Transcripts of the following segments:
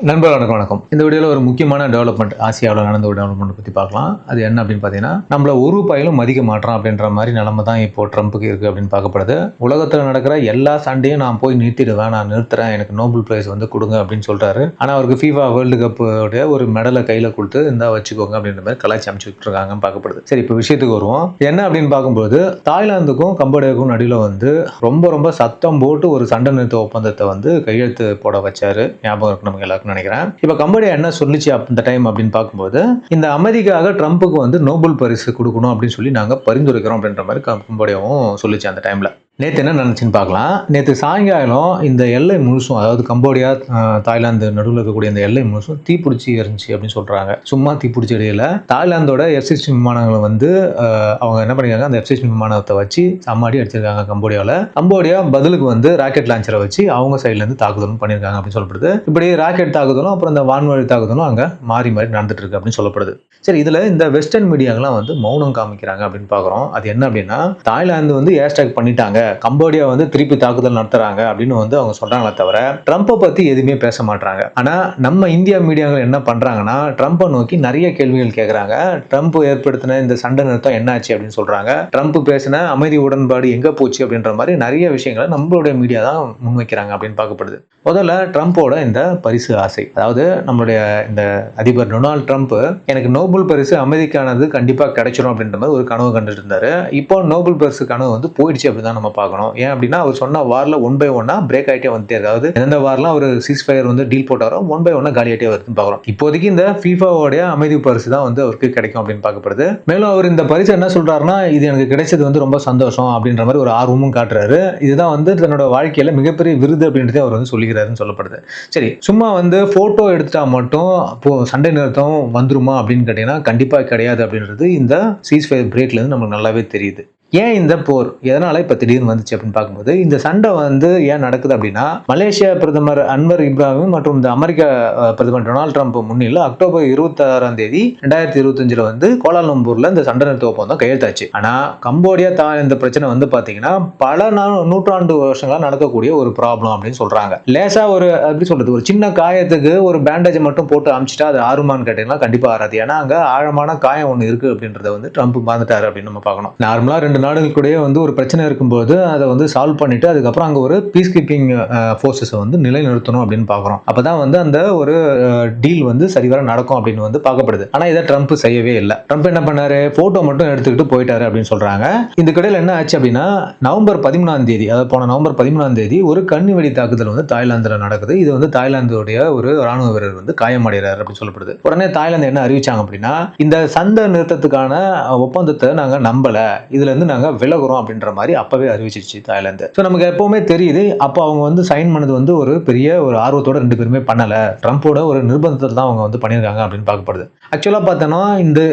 நண்பர்களுக்கு வணக்கம். இந்த வீடியோல ஒரு முக்கியமான டெவலப்மெண்ட் ஆசியாவில் நடந்த ஒரு டெவலப்மெண்ட் பத்தி பார்க்கலாம். அது என்ன அப்படின்னு பார்த்தீங்கன்னா, நம்மள ஒரு பயிலும் மதிக்க மாட்றான் அப்படின்ற மாதிரி நிலைமை தான் இப்போ ட்ரம்ப்புக்கு இருக்கு அப்படின்னு பார்க்கப்படுது. உலகத்துல நடக்கிற எல்லா சண்டையும் நான் போய் நிறுத்திடுவேன், நான் நிறுத்துறேன், எனக்கு நோபல் பிரைஸ் வந்து கொடுங்க அப்படின்னு சொல்றாரு. ஆனா அவருக்கு FIFA வேர்ல்டு கப் உடைய ஒரு மெடலை கையில கொடுத்து இந்தா வச்சுக்கோங்க அப்படின்ற மாதிரி கலாய்ச்சி அமைச்சுட்டு இருக்காங்கன்னு பார்க்கப்படுது. சரி, இப்போ விஷயத்துக்கு வருவோம். என்ன அப்படின்னு பார்க்கும்போது தாய்லாந்துக்கும் கம்போடியாவுக்கும் நடுவில் வந்து ரொம்ப சத்தம் போட்டு ஒரு சண்டை நிறுத்த ஒப்பந்தத்தை வந்து கையெழுத்து போட வச்சாரு. ஞாபகம் இருக்கு நமக்கு எல்லாருக்கும் நினைக்கிறேன். இப்ப கம்போடியா என்ன சொல்லிச்சு அந்த டைம் அப்படின்னு பார்க்கும்போது, இந்த அமைதிக்காக ட்ரம்ப்புக்கு வந்து நோபல் பரிசு கொடுக்கணும் அப்படின்னு சொல்லி நாங்க பரிந்துரைக்கிறோம் அப்படின்ற மாதிரி கம்போடியாவும் சொல்லிச்சு அந்த டைம்ல. நேற்று என்ன நினைச்சுன்னு பார்க்கலாம். நேற்று சாயங்காலம் இந்த எல்லை முழுசும், அதாவது கம்போடியா தாய்லாந்து நடுவில் இருக்கக்கூடிய இந்த எல்லை முழுசும் தீப்பிடிச்சி எரிஞ்சிச்சு அப்படின்னு சொல்றாங்க. சும்மா தீப்பிடிச்சி எரியல. தாய்லாந்தோட F-16 விமானங்களை வந்து அவங்க என்ன பண்ணிருக்காங்க, அந்த F-16 விமானத்தை வச்சு சம்மாடி அடிச்சிருக்காங்க கம்போடியாவில். கம்போடியா பதிலுக்கு வந்து ராக்கெட் லான்ச்சரை வச்சு அவங்க சைட்ல இருந்து தாக்குதலும் பண்ணியிருக்காங்க அப்படின்னு சொல்லப்படுது. இப்படி ராக்கெட் தாக்குதலும் அப்புறம் இந்த வான்வழி தாக்குதலும் அங்க மாறி நடந்துட்டு இருக்கு அப்படின்னு சொல்லப்படுது. சரி, இதுல இந்த வெஸ்டர்ன் மீடியாக்கெல்லாம் வந்து மௌனம் காமிக்கிறாங்க அப்படின்னு பாக்குறோம். அது என்ன அப்படின்னா, தாய்லாந்து வந்து ஏர்ஸ்ட்ரைக் பண்ணிட்டாங்க, கம்போடியா வந்து திருப்பி தாக்குதல் நடத்துறாங்க அப்படின்னு வந்து அவங்க சொல்றாங்களே தவிர ட்ரம்ப்பை பத்தி எதுவுமே பேச மாட்டாங்க. ஆனா நம்ம இந்தியா மீடியாக்கள் என்ன பண்றாங்கன்னா, ட்ரம்ப்பை நோக்கி நிறைய கேள்விகள் கேட்கறாங்க. ட்ரம்ப் ஏற்படுத்தின இந்த சண்டை நிறுத்தம் என்னாச்சு அப்படின்னு சொல்றாங்க. ட்ரம்ப் பேசின அமைதி உடன்பாடு எங்க போச்சு அப்படின்ற மாதிரி நிறைய விஷயங்களை நம்மளுடைய மீடியா தான் முன்வைக்கிறாங்க அப்படின்னு பார்க்கப்படுது. முதல்ல ட்ரம்ப்போட இந்த பரிசு ஆசை, அதாவது நம்மளுடைய இந்த அதிபர் டொனால்ட் ட்ரம்ப் எனக்கு நோபல் பரிசு அமைதிக்கானது கண்டிப்பா கிடைச்சிடும் அப்படின்ற மாதிரி ஒரு கனவு கண்டுட்டு இருந்தாரு. இப்போ நோபல் பரிசு கனவு வந்து போயிடுச்சு அப்படின்னு நம்ம பார்க்கணும். ஏன் அப்படின்னா, அவர் சொன்ன வார்ல 1 by 1 பிரேக் ஆயிட்டே வந்துட்டே இருக்கு. அதாவது எந்த வார்லாம் அவர் சீஸ்ஃபயர் வந்து டீல் போட்டாரோ 1 by 1 காலி ஆயிட்டே வருதுன்னு பார்க்குறோம். இப்போதைக்கு இந்த FIFA-வோடைய அமைதி பரிசு தான் வந்து அவருக்கு கிடைக்கும் அப்படின்னு பார்க்கப்படுது. மேலும் அவர் இந்த பரிசு என்ன சொல்றாருன்னா, இது எனக்கு கிடைச்சது வந்து ரொம்ப சந்தோஷம் அப்படின்ற மாதிரி ஒரு ஆர்வமும் காட்டுறாரு. இதுதான் வந்து தன்னோட வாழ்க்கையில மிகப்பெரிய விருது அப்படின்றதே அவர் வந்து சொல்லிக்கிறாருன்னு சொல்லப்படுது. சரி, சும்மா வந்து போட்டோ எடுத்துட்டா மட்டும் இப்போ சண்டை நிறுத்தம் வந்துருமா அப்படின்னு கேட்டீங்கன்னா கண்டிப்பா கிடையாது அப்படின்றது இந்த சீஸ்ஃபயர் பிரேக்ல இருந்து நமக்கு நல்லாவே தெரியுது. ஏன் இந்த போர் எதனால இப்ப திடீர்னு வந்துச்சு அப்படின்னு பார்க்கும்போது, இந்த சண்டை வந்து ஏன் நடக்குது அப்படின்னா, மலேசியா பிரதமர் அன்வர் இப்ராஹிம் மற்றும் இந்த அமெரிக்க பிரதமர் டொனால்ட் ட்ரம்ப் முன்னிலையில் அக்டோபர் 26ஆம் தேதி 2025 வந்து கோலாலம்பூர்ல இந்த சண்டை நிறுத்த ஒப்பந்தம் கையெழுத்தாச்சு. ஆனா கம்போடியா இந்த பிரச்சனை வந்து பாத்தீங்கன்னா பல நூற்றாண்டு வருஷங்களா நடக்கக்கூடிய ஒரு ப்ராப்ளம் அப்படின்னு சொல்றாங்க. லேசா ஒரு எப்படி சொல்றது, ஒரு சின்ன காயத்துக்கு ஒரு பேண்டேஜ் மட்டும் போட்டு அமிச்சிட்டா அது ஆறுமான்னு கேட்டீங்கன்னா கண்டிப்பா ஆறாது. ஏன்னா அங்க ஆழமான காயம் ஒண்ணு இருக்கு அப்படின்றத வந்து ட்ரம்ப் மறந்துட்டாரு அப்படின்னு நம்ம பார்க்கணும். நார்மலா 2 நாடுகளுக்குடைய வந்து ஒரு பிரச்சனை இருக்கும்போது அதை வந்து சால்வ் பண்ணிட்டு அதுக்கப்புறம் அங்க ஒரு பீஸ் கீப்பிங் ஃபோர்ஸஸ் வந்து நிலைநிறுத்தணும் அப்படின்னு பாக்குறோம். அப்பதான் வந்து அந்த ஒரு டீல் வந்து சரிவர நடக்கும் அப்படின்னு வந்து பார்க்கப்படுது. ஆனா இதை ட்ரம்ப் செய்யவே இல்லை. ட்ரம்ப் என்ன பண்ணாரு, போட்டோ மட்டும் எடுத்துக்கிட்டு போயிட்டாரு அப்படின்னு சொல்றாங்க. இந்த கடையில் என்ன ஆச்சு அப்படின்னா, நவம்பர் 13ஆம் தேதி, அதாவது போன நவம்பர் 13ஆம் தேதி ஒரு கண்ணி வெடி தாக்குதல் வந்து தாய்லாந்துல நடக்குது. இது வந்து தாய்லாந்துடைய ஒரு ராணுவ வீரர் வந்து காயமடைகிறார் அப்படின்னு சொல்லப்படுது. உடனே தாய்லாந்து என்ன அறிவிச்சாங்க அப்படின்னா, இந்த சண்டை நிறுத்தத்துக்கான ஒப்பந்தத்தை நாங்க நம்பல, இதுல இருந்து நாங்க விலகுறோம் அப்படின்ற மாதிரி அப்பவே அறிவிச்சிருச்சு தாய்லாந்து. சோ நமக்கு எப்பவுமே தெரியுது, அப்போ அவங்க வந்து சைன் பண்ணது வந்து ஒரு பெரிய ஒரு ஆர்வத்தோட 2 பேருமே பண்ணல, ட்ரம்போட ஒரு நிர்பந்தத்தை தான் அவங்க வந்து பண்ணியிருக்காங்க அப்படின்னு பார்க்கப்படுது. ஆக்சுவலா பார்த்தோம்னா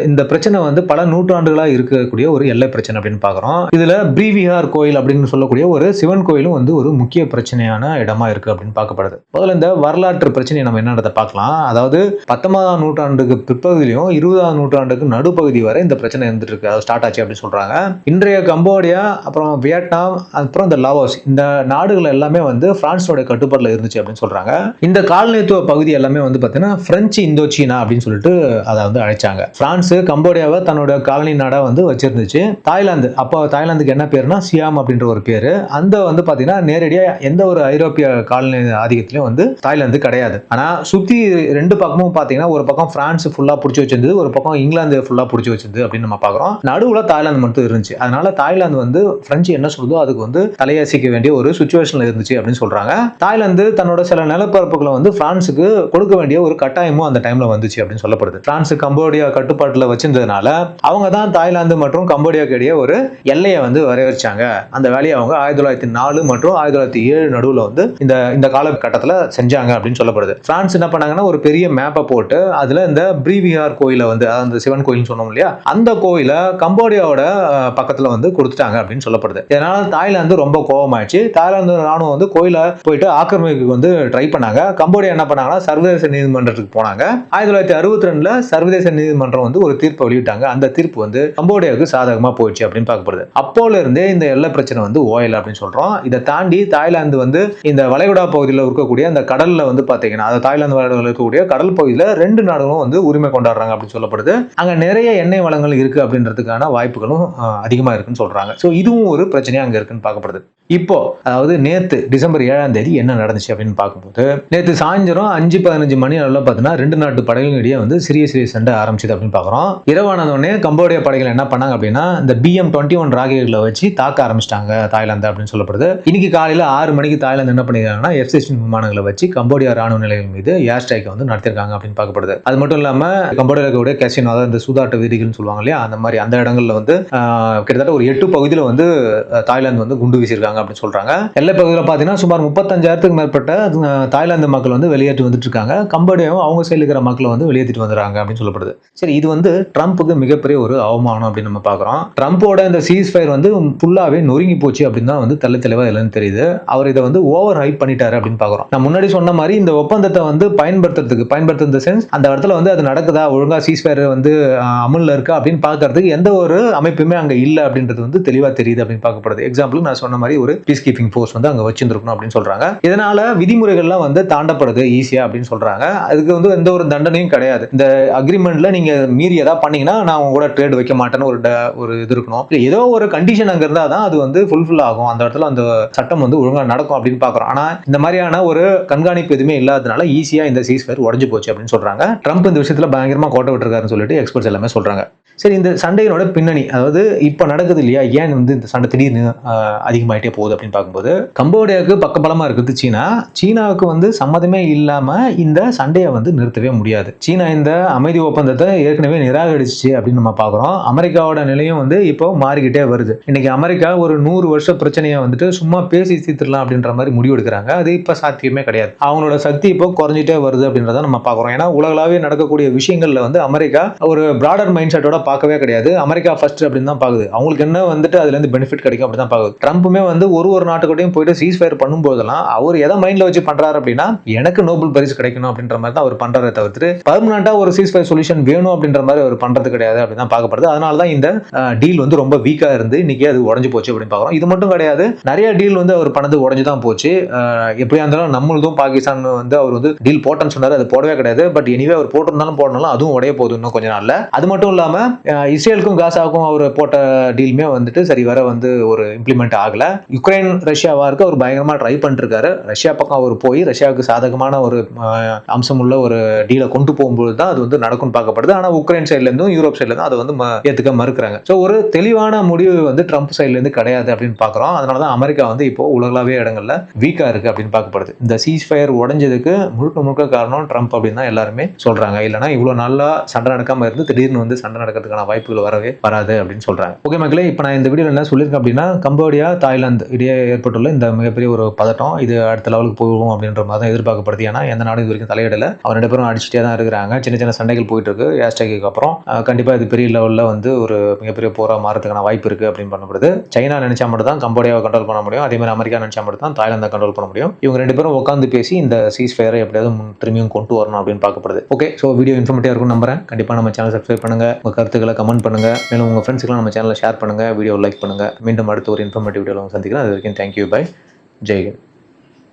இந்த பிரச்சனை வந்து பல நூற்றாண்டுகளா இருக்கக்கூடிய ஒரு எல்லை பிரச்சனை அப்படின்னு பார்க்குறோம். இதுல பிரிவிஹார் கோயில் அப்படின்னு சொல்லக்கூடிய ஒரு சிவன் கோயிலும் வந்து ஒரு முக்கிய பிரச்சனையான இடமா இருக்கு அப்படின்னு பார்க்கப்படுது. முதல்ல இந்த வரலாற்று பிரச்சனையை நம்ம என்னன்றதை பார்க்கலாம். அதாவது 19ஆம் நூற்றாண்டுக்கு பிற்பகுதியிலும் 20ஆம் நூற்றாண்டுக்கு நடுப்பகுதி வரை இந்த பிரச்சனை இருந்துட்டு இருக்கு, அதாவது ஸ்டார்ட் ஆச்சு அப்படின்னு சொல்றாங்க. இன்றைய கம்போடியா, அப்புறம் வியட்நாம், அப்புறம் இந்த லாவோஸ், இந்த நாடுகள் எல்லாமே வந்து பிரான்ஸோட கட்டுப்பாட்டுல இருந்துச்சு அப்படின்னு சொல்றாங்க. இந்த காலனித்துவ பகுதி எல்லாமே வந்து பாத்தீங்கன்னா பிரெஞ்சு இந்தோ சீனா அப்படின்னு சொல்லிட்டு அதை வந்து அழைச்சாங்க. பிரான்ஸ் கம்போடியாவை தன்னோட காலனி நாடா வந்து வச்சிருந்துச்சு. தாய்லாந்து, அப்போ தாய்லாந்துக்கு என்ன பேருனா சியாம் அப்படின்ற ஒரு பேரு. அந்த வந்து பாத்தீங்கன்னா நேரடியா எந்த ஒரு ஐரோப்பிய காலனி ஆதிக்கத்திலும் வந்து தாய்லாந்து கிடையாது. ஆனா சுத்தி 2 பக்கமும் பாத்தீங்கன்னா ஒரு பக்கம் பிரான்ஸ் ஃபுல்லா புடிச்சு வச்சிருந்தது, ஒரு பக்கம் இங்கிலாந்து ஃபுல்லா புடிச்சு வச்சிருந்தது அப்படின்னு நம்ம பாக்குறோம். நடுவுல தாய்லாந்து மட்டும் இருந்துச்சு. அதனால தாய்லாந்து வந்து பிரெஞ்சு என்ன சொல்லுதோ அதுக்கு வந்து தலையசிக்க வேண்டிய ஒரு சிச்சுவேஷன்ல இருந்துச்சு அப்படின்னு சொல்றாங்க. தாய்லாந்து தன்னோட சில நிலப்பரப்புகளை வந்து பிரான்ஸுக்கு கொடுக்க வேண்டிய ஒரு கட்டாயமும் அந்த டைம்ல வந்துச்சு அப்படின்னு சொல்லப்படுது. பிரான்ஸ் கம்போடியா கட்டுப்பாட்டுல வச்சிருந்ததுனால அவங்க தான் தாய்லாந்து மற்றும் கம்போடியாக்கு இடையே ஒரு எல்லையை வந்து வரையறுச்சாங்க. அந்த வேலையை அவங்க 1904 மற்றும் 1907 நடுவுல வந்து இந்த காலகட்டத்தில் செஞ்சாங்க அப்படின்னு சொல்லப்படுது. பிரான்ஸ் என்ன பண்ணாங்கன்னா ஒரு பெரிய மேப்பை போட்டு அதுல இந்த பிரிவிஹார் கோயிலை வந்து, அந்த சிவன் கோயில் சொன்னோம் இல்லையா, அந்த கோயிலை கம்போடியாவோட பக்கத்துல கண்ட்ரோல்ல வந்து கொடுத்துட்டாங்க அப்படின்னு சொல்லப்படுது. இதனால தாய்லாந்து ரொம்ப கோபமாயிடுச்சு. தாய்லாந்து ராணுவம் வந்து கோயிலை போயிட்டு ஆக்கிரமிப்புக்கு வந்து ட்ரை பண்ணாங்க. கம்போடியா என்ன பண்ணாங்கன்னா சர்வதேச நீதிமன்றத்துக்கு போனாங்க. 1962ல சர்வதேச நீதிமன்றம் வந்து ஒரு தீர்ப்பை வெளியிட்டாங்க. அந்த தீர்ப்பு வந்து கம்போடியாவுக்கு சாதகமா போயிடுச்சு அப்படின்னு பார்க்கப்படுது. அப்போல இருந்தே இந்த எல்லை பிரச்சனை வந்து ஓயல் அப்படின்னு சொல்றோம். இதை தாண்டி தாய்லாந்து வந்து இந்த வளைகுடா பகுதியில் இருக்கக்கூடிய அந்த கடல்ல வந்து பாத்தீங்கன்னா தாய்லாந்து வளைகுடாவில் இருக்கக்கூடிய கடல் பகுதியில் 2 நாடுகளும் வந்து உரிமை கொண்டாடுறாங்க அப்படின்னு சொல்லப்படுது. அங்க நிறைய எண்ணெய் வளங்கள் இருக்கு அப்படின்றதுக்கான வாய்ப்புகளும் அதிகமா இருக்குன்னு சொல்றாங்க. சோ இதுவும் ஒரு பிரச்சனையா அங்க இருக்குன்னு பார்க்கப்படுது. இப்போ அதாவது நேத்து டிசம்பர் 7ஆம் தேதி என்ன நடந்துச்சு அப்படின்னு பார்க்கும்போது நேத்து சாயந்தரம் 5:15 மணி அளவில் பார்த்தீங்கன்னா 2 நாட்டு படைகளும் இடையே வந்து சிறிய சண்டை ஆரம்பிச்சது அப்படின்னு பார்க்குறோம். இரவானது உடனே கம்போடியா படைகள் என்ன பண்ணாங்க அப்படின்னா இந்த BM-21 ராக்கெட்களை வச்சு தாக்க ஆரம்பிச்சிட்டாங்க தாய்லாந்து அப்படின்னு சொல்லப்படுது. இன்னைக்கு காலையில 6 மணிக்கு தாய்லாந்து என்ன பண்ணிருக்காங்கன்னா F-16 விமானங்களை வச்சு கம்போடியா ராணுவ நிலையங்கள் மீது ஏர் ஸ்ட்ரைக் வந்து நடத்திருக்காங்க அப்படின்னு பார்க்கப்படுது. அது மட்டும் இல்லாம கம்போடியா இருக்கக்கூடிய கேசினோ, அதாவது இந்த சூதாட்ட விதிகள்னு சொல்லுவாங்க இல்லையா, அந்த மாதிரி அந்த இடங்கள்ல வந்து கிட்டத்தட்ட ஒரு 8 பகுதியில் வந்து தாய்லாந்து வந்து குண்டு வீசியிருக்காங்க அப்படின்னு சொல்றாங்க. எல்லை பகுதியில் பார்த்தீங்கன்னா சுமார் 35,000க்கு மேற்பட்ட தாய்லாந்து மக்கள் வந்து வெளியேற்றி வந்துட்டு இருக்காங்க. கம்போடியாவும் அவங்க சைடில் இருக்கிற மக்களை வந்து வெளியேற்றிட்டு வந்துடுறாங்க அப்படின்னு சொல்லப்படுது. சரி, இது வந்து ட்ரம்ப்புக்கு மிகப்பெரிய ஒரு அவமானம் அப்படின்னு நம்ம பார்க்குறோம். ட்ரம்ப்போட இந்த சீஸ் ஃபயர் வந்து ஃபுல்லாவே நொறுங்கி போச்சு அப்படின்னு தான் வந்து தெளிவா இல்லைன்னு தெரியுது. அவர் இதை வந்து ஓவர் ஹைப் பண்ணிட்டாரு அப்படின்னு பார்க்குறோம். நான் முன்னாடி சொன்ன மாதிரி இந்த ஒப்பந்தத்தை வந்து பயன்படுத்துறது சென்ஸ் அந்த இடத்துல வந்து அது நடக்குதா, ஒழுங்கா சீஸ் ஃபயர் வந்து அமல்ல இருக்கா அப்படின்னு பார்க்கறதுக்கு எந்த ஒரு அமைப்புமே அங்க இல்லை அப்படின்றது வந்து தெளிவா தெரியுது அப்படின்னு பார்க்கப்படுது. எக்ஸாம்பிள் நான் சொன்ன மாதிரி ஒரு பீஸ் கீப்பிங் ஃபோர்ஸ் வந்து அங்க வச்சிருக்கணும் அப்படின்னு சொல்றாங்க. இதனால விதிமுறைகள்லாம் வந்து தாண்டப்படுது ஈஸியா அப்படின்னு சொல்றாங்க. அதுக்கு வந்து எந்த ஒரு தண்டனையும் கிடையாது. இந்த அக்ரிமெண்ட்ல நீங்க மீறி ஏதாவது பண்ணீங்கன்னா நான் உங்க கூட ட்ரேட் வைக்க மாட்டேன்னு ஒரு இது இருக்கணும். ஏதோ ஒரு கண்டிஷன் அங்க இருந்தா தான் அது வந்து ஃபுல்ஃபில் ஆகும். அந்த இடத்துல அந்த சட்டம் வந்து ஒழுங்கா நடக்கும் அப்படின்னு பாக்குறோம். ஆனா இந்த மாதிரியான ஒரு கண்காணிப்பு எதுவுமே இல்லாதனால ஈஸியா இந்த சீஸ் ஃபயர் உடைஞ்சு போச்சு அப்படின்னு சொல்றாங்க. ட்ரம்ப் இந்த விஷயத்துல பயங்கரமா கோட்டை விட்டுருக்காருன்னு சொல்லிட்டு எக்ஸ்பர்ட்ஸ் எல்லாமே சொல்றாங்க. சரி, இந்த சண்டையினோட பின்னணி, அதாவது இப்ப நடக்குது இல்லையா, ஏன் வந்து இந்த சண்டை திடீர்னு அதிகமாயிட்டே போகுது அப்படின்னு பார்க்கும்போது கம்போடியாவுக்கு பக்கபலமா இருக்குது சீனாவுக்கு வந்து சம்மதமே இல்லாம இந்த சண்டையை வந்து நிறுத்தவே முடியாது. சீனா இந்த அமைதி ஒப்பந்தத்தை ஏற்கனவே நிராகரிச்சு அப்படின்னு நம்ம பார்க்குறோம். அமெரிக்காவோட நிலையும் வந்து இப்போ மாறிக்கிட்டே வருது. இன்னைக்கு அமெரிக்கா ஒரு 100 வருஷ பிரச்சனையை வந்துட்டு சும்மா பேசி தீர்த்துடலாம் அப்படின்ற மாதிரி முடிவு எடுக்கிறாங்க. அது இப்ப சாத்தியமே கிடையாது. அவங்களோட சக்தி இப்போ குறைஞ்சிட்டே வருது அப்படின்றத நம்ம பார்க்குறோம். ஏன்னா உலகளாவே நடக்கக்கூடிய விஷயங்கள்ல வந்து அமெரிக்கா ஒரு பிராடர் மைண்ட் செட்டோட பார்க்கவே கிடையாது. அமெரிக்கா ஃபர்ஸ்ட் அப்படின்னு தான் பார்க்குது. அவங்களுக்கு என்ன வந்துட்டு அதுல இருந்து பெனிஃபிட் கிடைக்கும் அப்படி தான் பார்க்குது. ட்ரம்ப்புமே வந்து ஒரு நாட்டுக்கிட்டையும் போயிட்டு சீஸ் ஃபயர் பண்ணும்போதெல்லாம் அவர் எதை மைண்ட்ல வச்சு பண்றாரு அப்படின்னா எனக்கு நோபல் பரிசு கிடைக்கணும் அப்படின்ற மாதிரி தான் அவர் பண்றதை தவிர்த்து பர்மனண்டா ஒரு சீஸ் ஃபயர் சொல்யூஷன் வேணும் அப்படின்ற மாதிரி அவர் பண்றது கிடையாது அப்படின்னு தான் பார்க்கப்படுது. அதனால தான் இந்த டீல் வந்து ரொம்ப வீக்கா இருந்து இன்னைக்கு அது உடஞ்சு போச்சு அப்படின்னு பார்க்குறோம். இது மட்டும் கிடையாது, நிறைய டீல் வந்து அவர் பண்ணது உடஞ்சு தான் போச்சு. எப்படியா இருந்தாலும் நம்மளதும் பாகிஸ்தான் வந்து அவர் வந்து டீல் போட்டேன்னு சொன்னாரு, அது போடவே கிடையாது. பட் எனிவே அவர் போட்டிருந்தாலும் அதுவும் உடைய போகுது இன்னும் கொஞ்ச நாள்ல. அது மட்டும் இல்லாம இஸ்ரேலுக்கும் காசாவுக்கும் அவர் போட்ட டீலுமே வந்துட்டு சரி வர வந்து ஒரு இம்ப்ளிமெண்ட் ஆகல. யுக்ரைன் ரஷ்யா வாருக்கு அவர் பயங்கரமா ட்ரை பண்ணிட்டு இருக்காரு. ரஷ்யா பக்கம் அவர் போய் ரஷ்யாவுக்கு சாதகமான ஒரு அம்சம் உள்ள ஒரு டீலை கொண்டு போகும்போது தான் அது வந்து நடக்கும்னு பார்க்கப்படுது. ஆனா உக்ரைன் சைட்ல இருந்தும் யூரோப் சைட்ல இருந்தும் அதை வந்து ஏத்துக்க மறுக்கிறாங்க. ஸோ ஒரு தெளிவான முடிவு வந்து ட்ரம்ப் சைட்ல இருந்து கிடையாது அப்படின்னு பாக்குறோம். அதனாலதான் அமெரிக்கா வந்து இப்போ உலகளாவே இடங்கள்ல வீக்கா இருக்கு அப்படின்னு பார்க்கப்படுது. இந்த சீஸ் ஃபயர் உடைஞ்சதுக்கு முழுக்க காரணம் ட்ரம்ப் அப்படின்னு தான் எல்லாருமே சொல்றாங்க. இல்லைன்னா இவ்வளவு நாளா சண்டை நடக்காம இருந்து திடீர்னு வந்து சண்டை நடக்கிறதுக்கான வாய்ப்புகள் வரவே வராது அப்படின்னு சொல்றாங்க. ஓகே மக்களே, இப்போ நான் இந்த வீடியோல என்ன சொல்லியிருக்கேன் அப்படின்னா கம்போடியா தாய்லாந்து இடையே ஏற்பட்டுள்ள இந்த மிகப்பெரிய ஒரு பதட்டம் இது அடுத்த லெவலுக்கு போகும் அப்படின்ற மாதிரி தான் எதிர்பார்க்கப்படுது. ஏன்னா எந்த நாடும் இது வரைக்கும் தலையிடல. அவர் 2 பேரும் அடிச்சுட்டே தான் இருக்கிறாங்க. சின்ன சண்டைகள் போயிட்டு இருக்கு. ஏர் ஸ்ட்ரைக்கு அப்புறம் கண்டிப்பா இது பெரிய லெவல்ல வந்து ஒரு மிகப்பெரிய போரா மாறதுக்கான வாய்ப்பு இருக்கு அப்படின்னு பண்ணப்படுது. சைனா நினைச்சா மட்டும் தான் கம்போடியாவை கண்ட்ரோல் பண்ண முடியும். அதே மாதிரி அமெரிக்கா நினைச்சா மட்டும் தான் தாய்லாந்தை கண்ட்ரோல் பண்ண முடியும். இவங்க 2 பேரும் உட்காந்து பேசி இந்த சீஸ் ஃபயரை எப்படியாவது திரும்பியும் கொண்டு வரணும் அப்படின்னு பார்க்கப்படுது. ஓகே, ஸோ வீடியோ இன்ஃபர்மேட்டிவா இருக்கும் நம்புறேன். கண்டிப்பா நம்ம சேனல் சப்ஸ்கிரைப் பண்ணுங்க, உங்க கருத்துக்களை கமெண்ட் பண்ணுங்க, மேலும் உங்க ஃப்ரெண்ட்ஸ்க்குலாம் நம்ம சேனலை ஷேர் பண்ணுங்க, வீடியோ லைக் பண்ணுங்க. மீண்டும் அடுத்த ஒரு இன்ஃபர்மேட்டிவ் வீடியோவில் சந்திக்கிறேன். அது வரைக்கும் தேங்க்யூ, பை, ஜெய் ஹிந்த்.